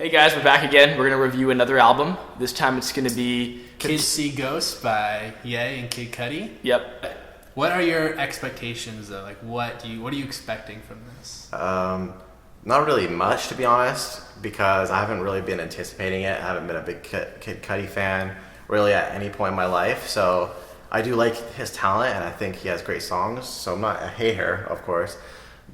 Hey guys, we're back again. We're gonna review another album. This time it's gonna be Kids See Ghosts by Ye and Cudi. Yep. What are your expectations though? Like what are you expecting from this? Not really much, to be honest, because I haven't really been anticipating it. I haven't been a big Kid Cudi fan really at any point in my life. So I do like his talent, and I think he has great songs. So I'm not a hater, of course,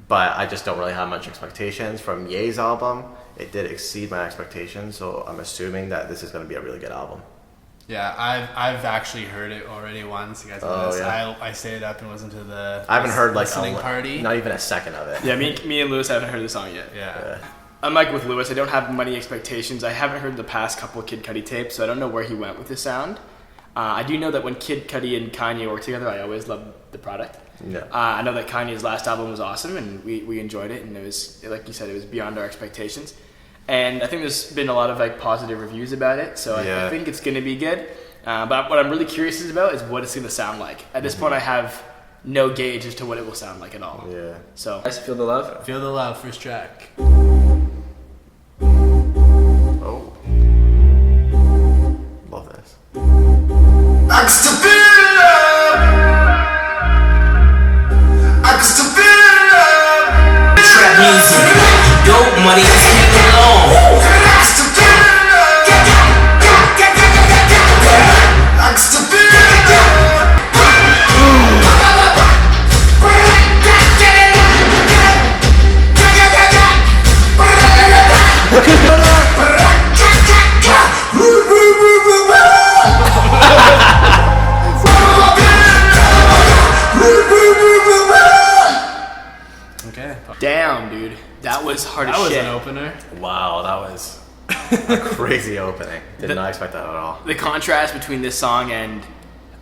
but I just don't really have much expectations from Ye's album. It did exceed my expectations, so I'm assuming that this is going to be a really good album. Yeah, I've actually heard it already once. You guys know this. Yeah. I stayed up and listened to the I haven't heard like listening party. Not even a second of it. Yeah, me and Lewis haven't heard the song yet. Yeah. Unlike with Lewis, I don't have many expectations. I haven't heard the past couple of Kid Cudi tapes, so I don't know where he went with the sound. I do know that when Kid Cudi and Kanye work together, I always love the product. Yeah. I know that Kanye's last album was awesome, and we enjoyed it, and it was, like you said, it was beyond our expectations. And I think there's been a lot of like positive reviews about it, so I think it's going to be good. But what I'm really curious about is what it's going to sound like. At this point, I have no gauge as to what it will sound like at all. Yeah. So, guys, feel the love? Feel the love, first track. Oh. Love this. I can still feel love. I can still feel love. Trap music, dope money, let's keep it long. I can still feel love. I can still feel Okay. Damn, dude. That was hard as That was shit. an opener. Wow, that was a crazy opening. Did not expect that at all. The contrast between this song and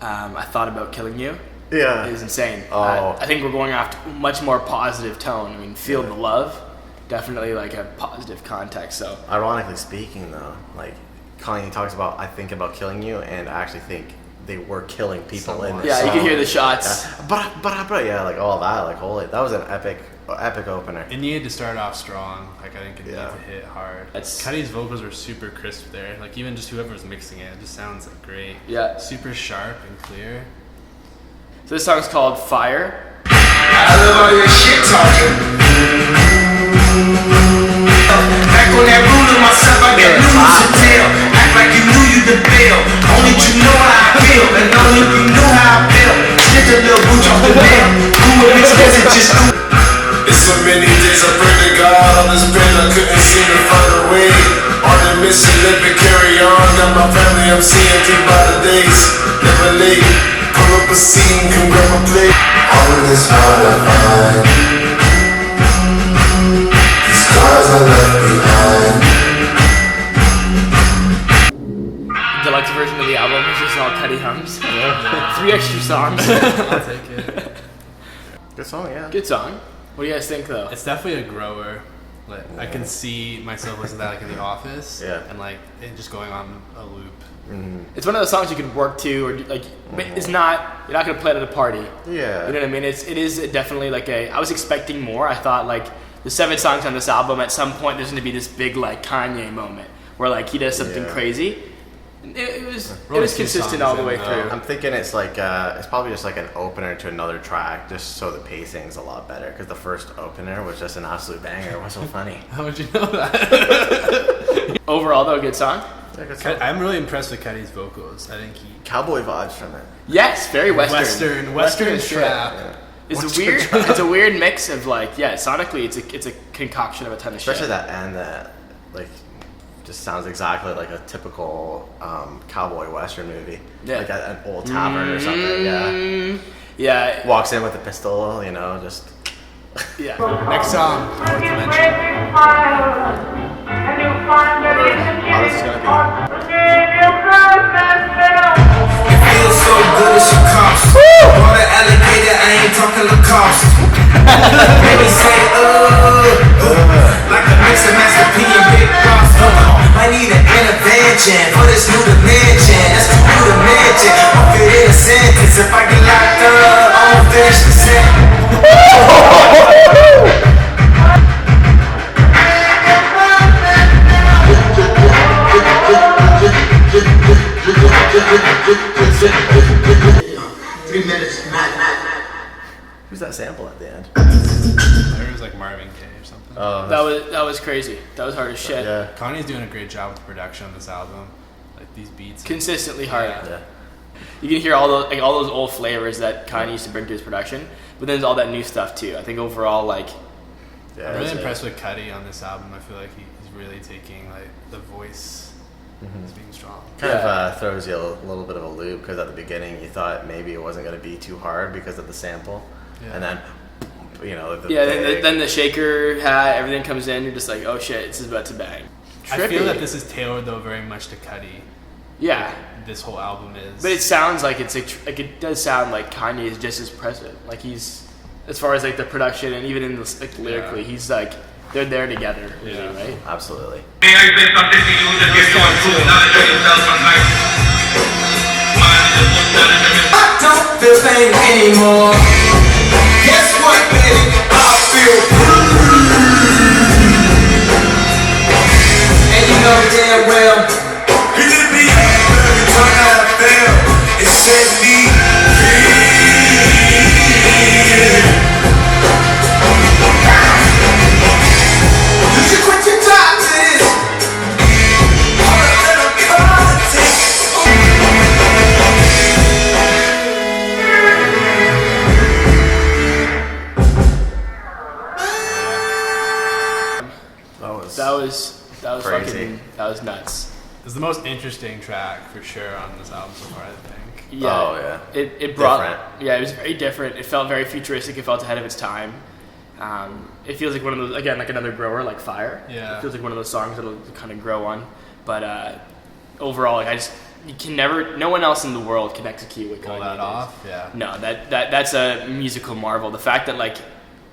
I Thought About Killing You is insane. Oh. I think we're going after a much more positive tone. I mean, Feel the Love, definitely like a positive context. So, Ironically speaking, though, like Kanye talks about, I think about killing you, and I actually think they were killing people in this yeah, you song. can hear the shots. Yeah. But yeah, like all that, like holy, that was an epic opener. It needed to start off strong. Like I think it needed Yeah. to hit hard. That's- Cudi's vocals were super crisp there. Like even just whoever's mixing it, it just sounds like great. Yeah. Super sharp and clear. So this song's called Fire. I love all your shit talking. Back on that ruler myself, I got news to tell. Act like you knew you the bill. Only you know how I feel, and only you know how I feel. Shit the little booch off the nail. Who a bitch doesn't just do. It's so many days I pray to God on this bed I couldn't seem to find a way. On the mission, let me carry on. Got my family I'm seeing through by the days. Never late. Pull up a scene, come grab a plate. All of this hard I find. The scars I left behind. Deluxe version of the album is just all Cudi hums. 3 extra songs. I'll take it. Good song, yeah. Good song. What do you guys think though? It's definitely a grower. Like I can see myself listening to that like in the office. Yeah. And like it just going on a loop. It's one of those songs you can work to, or like, but it's not. You're not gonna play it at a party. Yeah. You know what I mean? It is definitely like a. I was expecting more. I thought like the 7 songs on this album. At some point, there's gonna be this big like Kanye moment where like he does something crazy. It was consistent all the way through. I'm thinking it's like it's probably just like an opener to another track, just so the pacing's a lot better. Because the first opener was just an absolute banger. It was so funny. How would you know that? Overall, though, good song. Yeah, good song. I'm really impressed with Cudi's vocals. I think he Cowboy vibes from it. Yes, very Western. Western as shit. trap. It's a weird mix of like sonically it's a concoction of a ton of Especially shit. that end that like just sounds exactly like a typical cowboy western movie. Yeah. Like at an old tavern or something. Yeah. Yeah. Walks in with a pistol, you know, just. Yeah. Next song. I want to mention. How this is gonna It feels so good it should cost. Bought an alligator, I ain't talking Lacoste. Baby say, like a mix of Master P and Big Boss. I need an intervention for this new dimension. That's too new to mention. I'm fit in a sentence. If I get locked up, I'ma finish the sentence. Oh, that was crazy. That was hard as shit. Yeah. Kanye's doing a great job with the production on this album. Like these beats. Consistently hard. Yeah. You can hear all those old flavors that Kanye used to bring to his production, but then there's all that new stuff too. I think overall, like, Yeah, I'm really impressed with Cudi on this album. I feel like he's really taking like the voice as being strong. Kind of throws you a little bit of a loop because at the beginning you thought maybe it wasn't going to be too hard because of the sample, and then then the shaker hat, everything comes in. You're just like, oh shit, this is about to bang. I feel that this is tailored though very much to Cudi. Yeah. This whole album is. But it sounds like it's like it does sound like Kanye is just as present. Like he's, as far as like the production and even in the like lyrically, he's like they're there together, really, right? Absolutely. I don't feel pain anymore. Guess what, baby? I feel blue. And you know damn well. He did me every time I fell. It set me free. You should quit your job to this. All that little politics. That was crazy. fucking, that was nuts. It's the most interesting track for sure on this album so far, I think. Yeah. Oh, yeah. It brought. Different. Yeah, it was very different. It felt very futuristic. It felt ahead of its time. It feels like one of those, again, like another grower, like Fire. Yeah. It feels like one of those songs that'll kind of grow on. But overall, like you can never. No one else in the world can execute what Pull Kanye that does. off, yeah. No, that's a musical marvel. The fact that like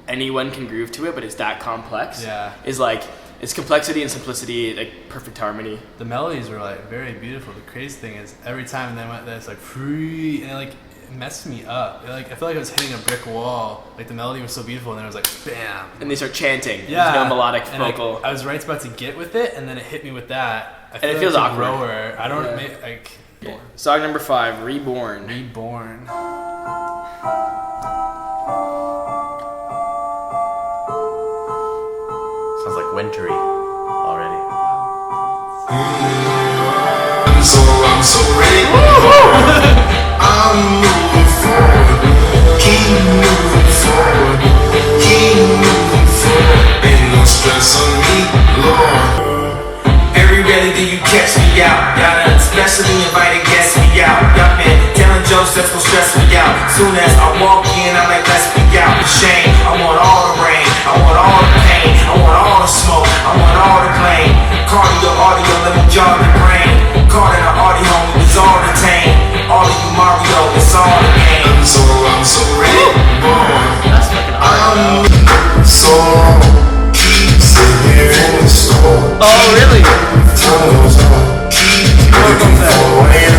anyone can groove to it, but it's that complex. Yeah. Is like. It's complexity and simplicity, like perfect harmony. The melodies were like very beautiful. The crazy thing is every time they went there, it's like free, and it messed me up. I feel like I was hitting a brick wall. Like the melody was so beautiful, and then it was like bam. And they start chanting. Yeah. There's no melodic and vocal. I was right about to get with it, and then it hit me with that. I feel it like feels it's a awkward. grower. I don't Yeah. like. Yeah. Song number 5, Reborn. Reborn. Sounds like wintry already. I'm so ready. I'm moving forward. Keep moving forward. Keep moving forward. Ain't no stress on me, Lord. Every reality you catch me out. Y'all done specially invited guests me out. Y'all been telling jokes that's gon' stress me out. Soon as I walk in, I'm like, let's be out. Shame, I want all the rain. I want all the pain. I want all the smoke. I want all the blame. Cardio, audio, let me jog the brain. Caught in an audio, it's all retained. All of you Mario, it's all the game. I'm so ready. That's fucking hard. I'm so keep sitting here in the store. Oh, really? Tunnels up. Keep looking for an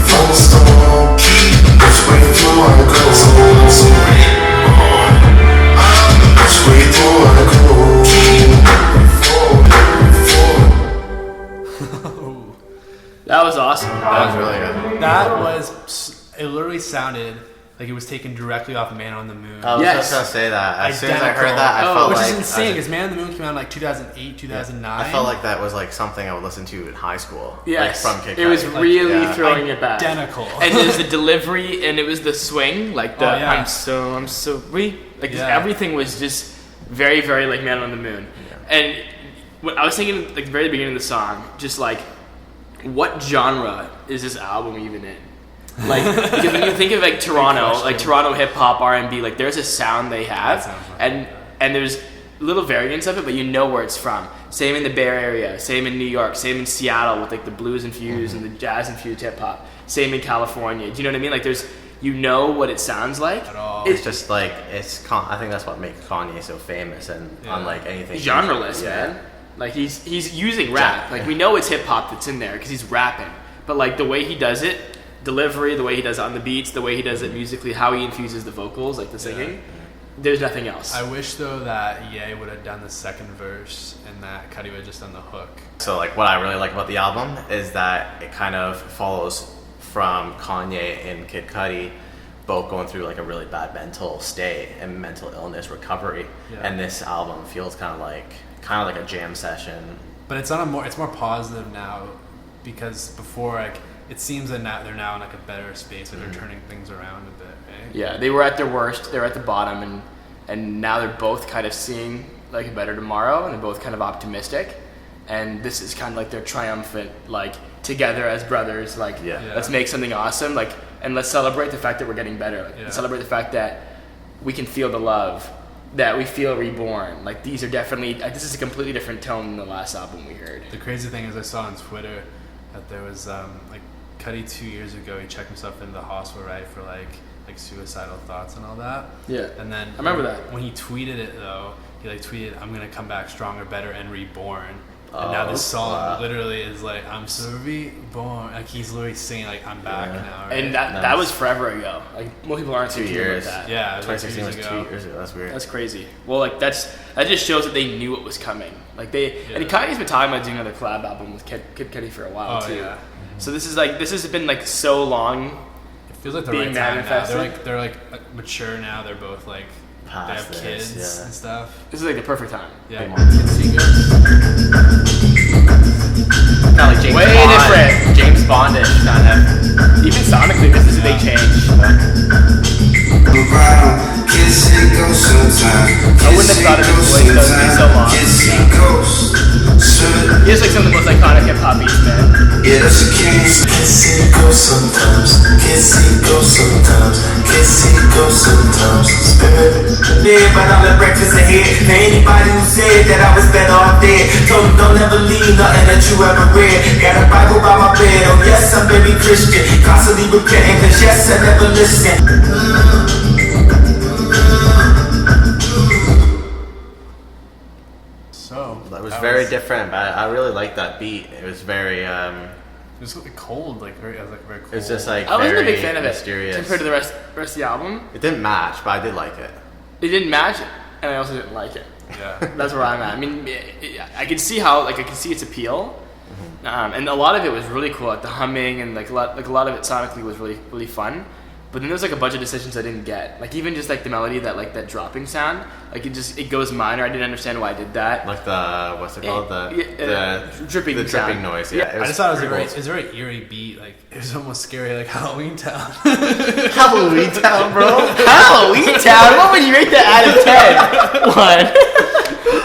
from the storm. Keep which way do I go? I'm so ready. Which way do I go? Keep forward. That was awesome. That was really good. That was. It literally sounded like it was taken directly off Man on the Moon. I was Yes. just gonna say that. As soon as I Identical. heard that, I Oh, felt Which like is insane because Man on the Moon came out in like 2008, 2009. I felt like that was like something I would listen to in high school. Yes. Like from Kid it was Cudi. really yeah. throwing it back. identical. And it was the delivery, and it was the swing, like the Oh, yeah. I'm so free. Like Yeah. everything was just very, very like Man on the Moon. And what I was thinking, like the very beginning of the song, just like, what genre is this album even in? Like, because when you think of like Toronto hip hop, R&B, like there's a sound they have, sounds right. and there's little variants of it, but you know where it's from. Same in the Bay Area, same in New York, same in Seattle with like the blues infused and the jazz infused hip hop. Same in California. Do you know what I mean? Like there's, you know what it sounds like. At all. It's just like I think that's what makes Kanye so famous and unlike anything. Genreless, Yeah. man. Like he's using rap. Like we know it's hip hop that's in there because he's rapping. But like the way he does it, delivery, the way he does it on the beats, the way he does it musically, how he infuses the vocals, like the singing. There's nothing else. I wish though that Ye would have done the second verse and that Cudi would have just done the hook. So like what I really like about the album is that it kind of follows from Kanye and Kid Cudi, both going through like a really bad mental state and mental illness recovery, and this album feels kind of like a jam session. But it's more positive now, because before, like, it seems that now they're now in like a better space, and they're turning things around a bit, right? Yeah, they were at their worst, they're at the bottom, and now they're both kind of seeing like a better tomorrow, and they're both kind of optimistic, and this is kind of like their triumphant, like, together as brothers, like, let's make something awesome, like, and let's celebrate the fact that we're getting better, like, let's celebrate the fact that we can feel the love, that we feel reborn. Like, these are definitely, this is a completely different tone than the last album we heard. The crazy thing is, I saw on Twitter that there was like Cudi 2 years ago, he checked himself into the hospital, right, for like suicidal thoughts and all that. Yeah. And then I remember that. When he tweeted it though, he like tweeted, "I'm gonna come back stronger, better, and reborn." And now this song literally is like, "I'm so reborn." Like, he's literally saying like, "I'm back now." Right? And that was forever ago. Like, most people aren't 2 thinking years. about that. Yeah, it was like 2016 was 2 2 years ago. years ago. That's weird. That's crazy. Well, like, that just shows that they knew it was coming. Like, and Kanye's been talking about doing another collab album with Kid Cudi for a while too. Yeah. So this has been like so long. It feels like the being right time now. manifested. They're like mature now. They're both like, they Past have this, kids and stuff. This is like the perfect time. Yeah. Kind of like James Way Bond. different. James Bondish kind of. Even sonically, this is a big change. I wouldn't have thought of his voice though, being so long. He has like some of the most iconic hip hop beats, man. Yeah, that's a king. Can't see it go sometimes. Can't see it go sometimes. Can't see it go sometimes. Yeah, but I'm the breakfast ahead. To anybody who said that I was better off dead, told them don't ever leave nothing that you ever read. Got a Bible by my bed, oh yes, I'm very Christian. Constantly repenting, cause yes, I never listen. So It was very different, but I really liked that beat. It was very. It was like cold, like very. I was like very cold. It's just like I wasn't a very big fan of it mysterious. compared to the rest of the album. It didn't match, but I did like it. It didn't match, and I also didn't like it. Yeah. That's where I'm at. I mean, I can see how, like, I can see its appeal, and a lot of it was really cool. Like the humming and like a lot of it sonically was really really fun. But then there's like a bunch of decisions I didn't get. Like even just like the melody, that dropping sound, like it goes minor. I didn't understand why I did that. Like the what's it called? The dripping the sound. dripping noise. Yeah, I just thought it was a very eerie beat. Like, it was almost scary, like Halloween Town. Halloween Town, bro. Halloween Town. What would you rate that out of 10? One.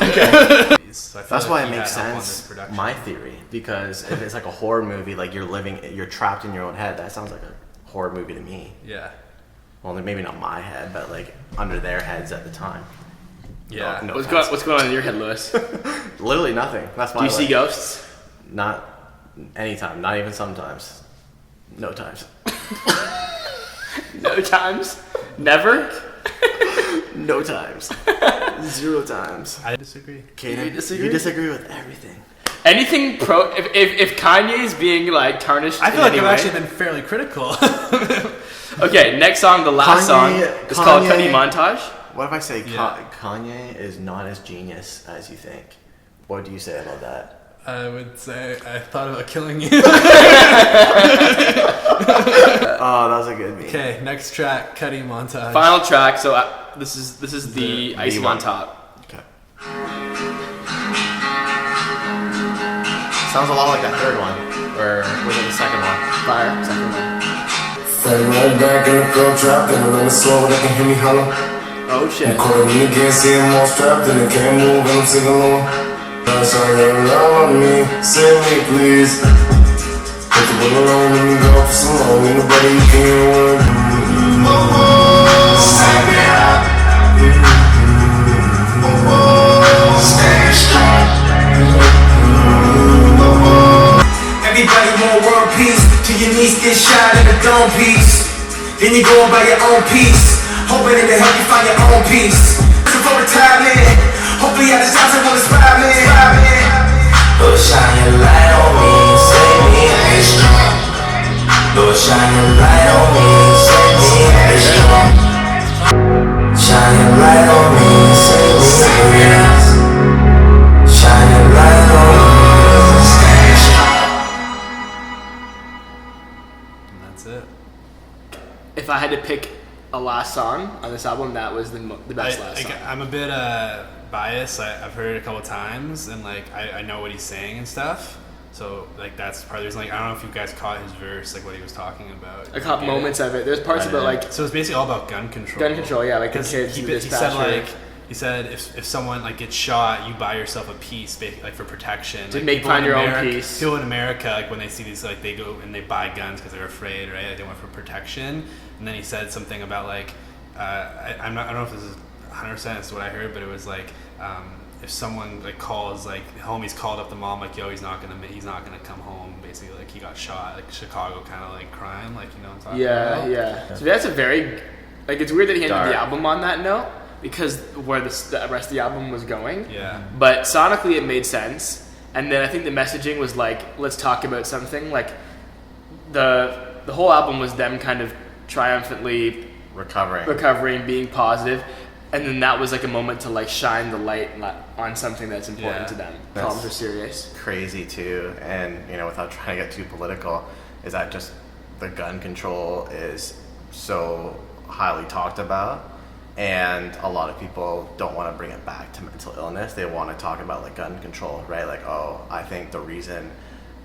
Okay. So I feel That's like why it he makes had help on this sense. production. My theory, because if it's like a horror movie, like you're trapped in your own head. That sounds like a horror movie to me. Yeah. Well, maybe not my head, but like under their heads at the time. Yeah. No What's offense. going on in your head, Lewis? Literally nothing. That's why. Do you see ghosts? Not anytime. Not even sometimes. No times. No times. Never. No times. 0 times. I disagree. Kaden, You disagree? You disagree with everything. Anything pro? If Kanye's being like tarnished, I feel in like any I've way- actually been fairly critical. Okay, next song, the last song, is called Cudi Montage. What if I say Yeah. Kanye is not as genius as you think? What do you say about that? I would say I thought about killing you. Oh, that was a good meme. Okay, next track, Cudi Montage. Final track. So this is the The icing one. on top. Okay. Sounds a lot like that third one, or was it the second one? Fire. Second one. Flying right back in the club trap, and I'm in the slow, they can hear me holler. Oh shit. Quarter when you can't see him all strapped, and they can't move, and I'm singing along. That's how you love me, save me please. Put the ball around and go for so long, ain't nobody you can hear a word. Save me up. Stay strong. Everybody want world peace. Till your niece get shot in the dome piece. Then you go and buy your own piece. Hoping it will help you find your own peace. Looking for retirement. Hopefully at this time someone inspire me. Lord, shine your light on me. Save me and strong. Lord, shine your light on me. Save me and strong. Shine your light on me. Save me and strong. Shine your light on me. Stay strong. And that's it. If I had to pick a last song on this album that was the best last song. I'm a bit biased. I've heard it a couple times, and like I know what he's saying and stuff. So like that's part of the reason. Like I don't know if you guys caught his verse, like what he was talking about. I caught moments of it. There's parts about like so it's basically all about gun control. Gun control, yeah, like the kids. He said if someone like gets shot, you buy yourself a piece, like for protection. To like, find your own piece. People in America, like when they see these, like they go and they buy guns because they're afraid, right? Like, they want for protection. And then he said something about like I don't know if this is 100% is what I heard, but it was like if someone like calls, like homies called up the mom, like yo, he's not gonna come home. Basically, like he got shot, like Chicago kind of like crime, like you know what I'm talking about. Yeah. So that's a very like it's weird that he ended Dark. the album on that note because where the rest of the album was going. Yeah. But sonically, it made sense, and then I think the messaging was like, let's talk about something. Like the whole album was them kind of triumphantly recovering, being positive. And then that was like a moment to like shine the light on something that's important to them. Problems are serious. Crazy too, and you know, without trying to get too political, is that just the gun control is so highly talked about, and a lot of people don't want to bring it back to mental illness. They want to talk about like gun control, right? Like, oh, I think the reason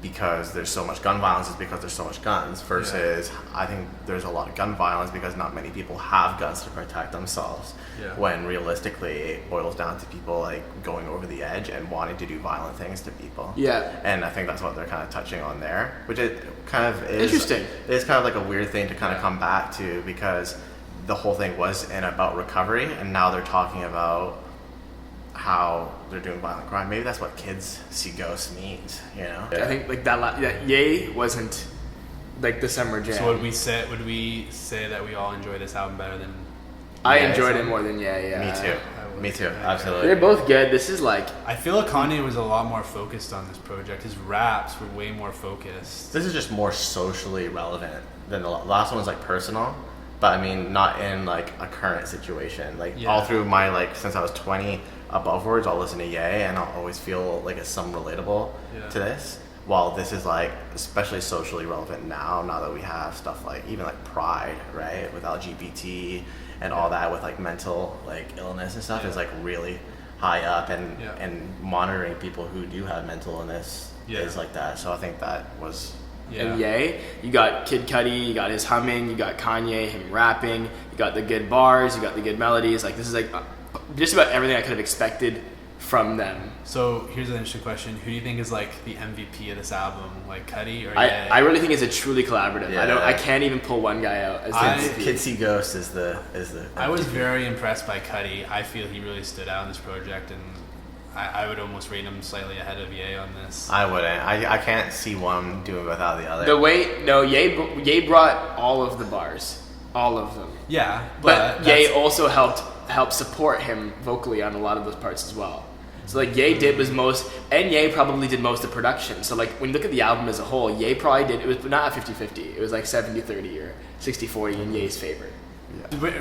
because there's so much gun violence is because there's so much guns versus I think there's a lot of gun violence because not many people have guns to protect themselves. When realistically it boils down to people like going over the edge and wanting to do violent things to people. And I think that's what they're kind of touching on there, which it kind of is interesting. It's kind of like a weird thing to kind of come back to because the whole thing was about recovery, and now they're talking about how they're doing violent crime. Maybe that's what kids see ghosts means, you know? I think like that Ye wasn't like the summer jam. So would we say that we all enjoy this album better than? I enjoyed it more than Ye. Me too. Absolutely. They're both good. This is like I feel like Kanye was a lot more focused on this project. His raps were way more focused. This is just more socially relevant than the last one's like personal, but I mean not in like a current situation. Like all through my like since I was 20 abovewards, I'll listen to Ye and I'll always feel like it's some relatable to this. While this is like especially socially relevant now that we have stuff like even like Pride, right, with LGBT and all that with like mental like illness and stuff is like really high up, and monitoring people who do have mental illness is like that. So I think that was and Ye, you got Kid Cudi, you got his humming, you got Kanye, him rapping, you got the good bars, you got the good melodies. Like this is like just about everything I could have expected from them. So here's an interesting question: who do you think is like the MVP of this album, like Cudi or Ye? I really think it's a truly collaborative. I can't even pull one guy out as the MVP. Kids See Ghosts is the I was very impressed by Cudi. I feel he really stood out in this project, and I would almost rate him slightly ahead of Ye on this. I wouldn't. I can't see one doing without the other. Ye brought all of the bars, all of them. Yeah, but Ye also helped support him vocally on a lot of those parts as well. So like Ye did was most, and Ye probably did most of production. So like when you look at the album as a whole, Ye probably did, it was not a 50-50, it was like 70-30 or 60-40 in Ye's favor.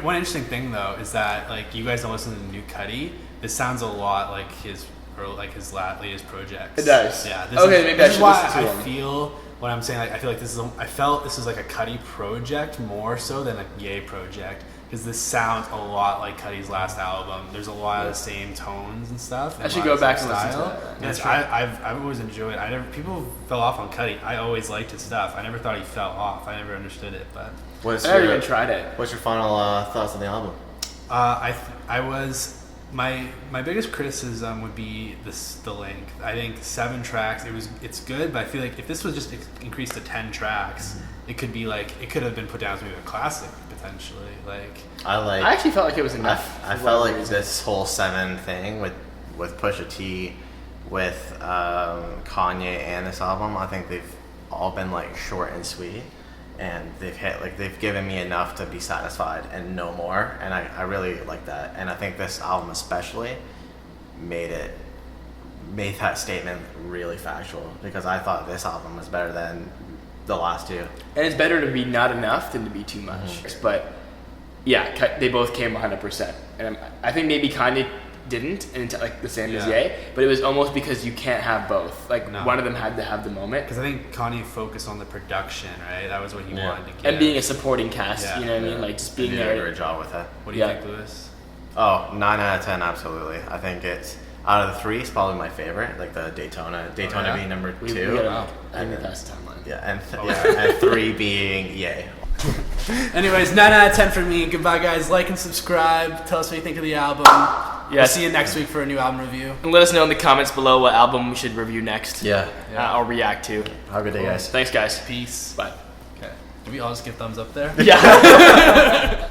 One interesting thing though is that like you guys don't listen to the new Cudi. This sounds a lot like his latest projects. It does. Yeah. Maybe I should listen to him. I feel what I'm saying. Like I feel like I felt this is like a Cudi project more so than a Ye project. Because this sounds a lot like Cudi's last album. There's a lot of the same tones and stuff. I should go back and listen to that. I've always enjoyed it. People fell off on Cudi. I always liked his stuff. I never thought he fell off. I never understood it. But I never even tried it. What's your final thoughts on the album? My biggest criticism would be the length. I think 7 tracks. It's good, but I feel like if this was just increased to 10 tracks, it could have been put down as maybe a classic potentially. I actually felt like it was enough. I felt like this whole 7 thing with Pusha T, with Kanye and this album, I think they've all been like short and sweet, and they've given me enough to be satisfied and no more, and I really like that. And I think this album especially made that statement really factual, because I thought this album was better than the last 2. And it's better to be not enough than to be too much. But yeah, they both came 100%. And I think maybe Kanye didn't, and like the same as Yeah. Ye. But it was almost because you can't have both. Like No. one of them had to have the moment. Because I think Kanye focused on the production, right? That was what he wanted to get. And being a supporting cast, Yeah. you know what I mean? Like just being They did a there. great job with it. What do you Yeah. think, Lewis? Oh, 9 out of 10, absolutely. I think it's out of the 3, it's probably my favorite. Like the Daytona yeah? being number 2. We gotta Wow. hand me past the timeline. Yeah, and 3 being Ye. Anyways, 9 out of 10 for me. Goodbye, guys. Like and subscribe. Tell us what you think of the album. We'll Yes. see you next week for a new album review. And let us know in the comments below what album we should review next. Yeah. Or react to. Have a good day, guys. Thanks, guys. Peace. Bye. Okay. Do we all just give thumbs up there? Yeah.